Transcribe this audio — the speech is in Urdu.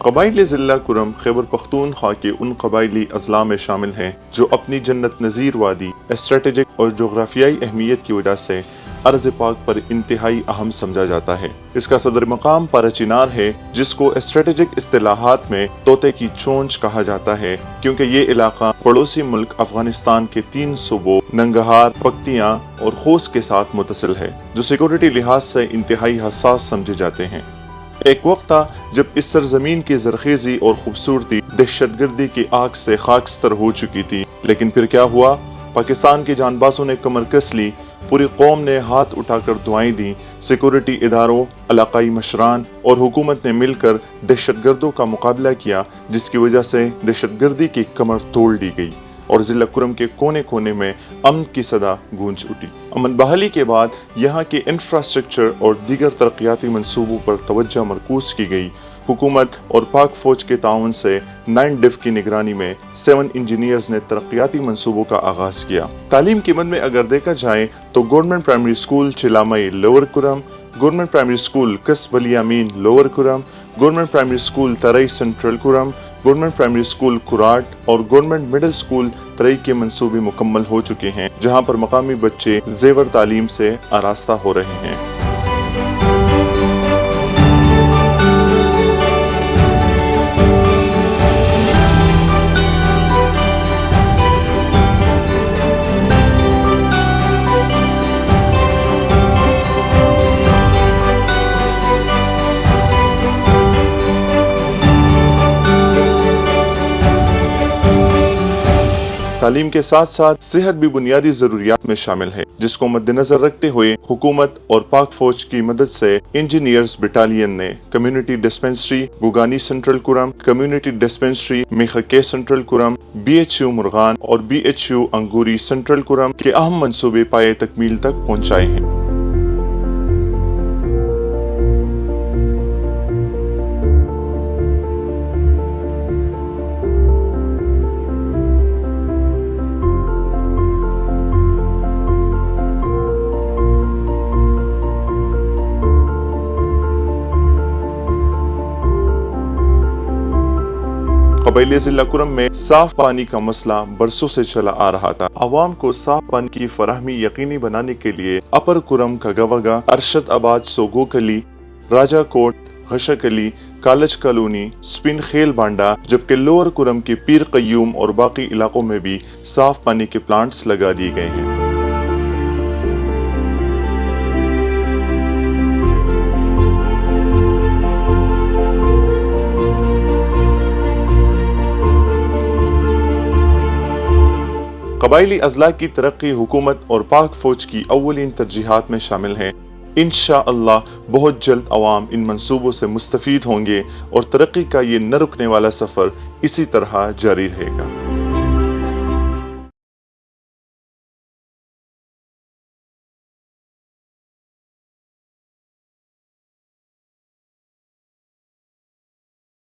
قبائلی ضلع کرم خیبر پختونخوا کے ان قبائلی اضلاع میں شامل ہیں جو اپنی جنت نظیر وادی، اسٹریٹجک اور جغرافیائی اہمیت کی وجہ سے ارض پاک پر انتہائی اہم سمجھا جاتا ہے۔ اس کا صدر مقام پارا چنار ہے، جس کو اسٹریٹجک اصطلاحات میں طوطے کی چونچ کہا جاتا ہے، کیونکہ یہ علاقہ پڑوسی ملک افغانستان کے 3 صوبوں ننگہار، پکتیاں اور خوست کے ساتھ متصل ہے، جو سیکورٹی لحاظ سے انتہائی حساس سمجھے جاتے ہیں۔ ایک وقت تھا جب اس سرزمین کی زرخیزی اور خوبصورتی دہشت گردی کی آگ سے خاکستر ہو چکی تھی، لیکن پھر کیا ہوا؟ پاکستان کے جان بازوں نے کمر کس لی، پوری قوم نے ہاتھ اٹھا کر دعائیں دیں، سیکورٹی اداروں، علاقائی مشران اور حکومت نے مل کر دہشت گردوں کا مقابلہ کیا، جس کی وجہ سے دہشت گردی کی کمر توڑ دی گئی اور ضلع کرم کے کونے کونے میں امن کی صدا گونج اٹھی۔ امن بحالی کے بعد یہاں کے انفراسٹرکچر اور دیگر ترقیاتی منصوبوں پر توجہ مرکوز کی گئی۔ حکومت اور پاک فوج کے تعاون سے 9 ڈیف کی نگرانی میں 7 انجینئرز نے ترقیاتی منصوبوں کا آغاز کیا۔ تعلیم کی مد میں اگر دیکھا جائے تو گورنمنٹ پرائمری اسکول چلامئی لوور کرم، گورنمنٹ پرائمری اسکول قصب الیامین لوور کرم، گورنمنٹ پرائمری اسکول ترئی سینٹرل کرم، گورنمنٹ پرائمری اسکول کراٹ اور گورنمنٹ مڈل اسکول ترئی کے منصوبے مکمل ہو چکے ہیں، جہاں پر مقامی بچے زیور تعلیم سے آراستہ ہو رہے ہیں۔ تعلیم کے ساتھ ساتھ صحت بھی بنیادی ضروریات میں شامل ہے، جس کو مد نظر رکھتے ہوئے حکومت اور پاک فوج کی مدد سے انجینئرز بٹالین نے کمیونٹی ڈسپنسری گوگانی سینٹرل کرم، کمیونٹی ڈسپنسری میخکے سینٹرل کرم، BHU مرغان اور BHU انگوری سینٹرل کرم کے اہم منصوبے پائے تکمیل تک پہنچائے ہیں۔ قبائلی ضلع کرم میں صاف پانی کا مسئلہ برسوں سے چلا آ رہا تھا۔ عوام کو صاف پانی کی فراہمی یقینی بنانے کے لیے اپر کرم کگوگا، ارشد آباد سوگو کلی، راجہ کوٹ، غشک علی، کالج کالونی، سپن خیل بانڈا، جبکہ لوور کرم کے پیر قیوم اور باقی علاقوں میں بھی صاف پانی کے پلانٹس لگا دیے گئے ہیں۔ قبائلی اضلاع کی ترقی حکومت اور پاک فوج کی اولین ترجیحات میں شامل ہے۔ انشاءاللہ بہت جلد عوام ان منصوبوں سے مستفید ہوں گے اور ترقی کا یہ نہ رکنے والا سفر اسی طرح جاری رہے گا۔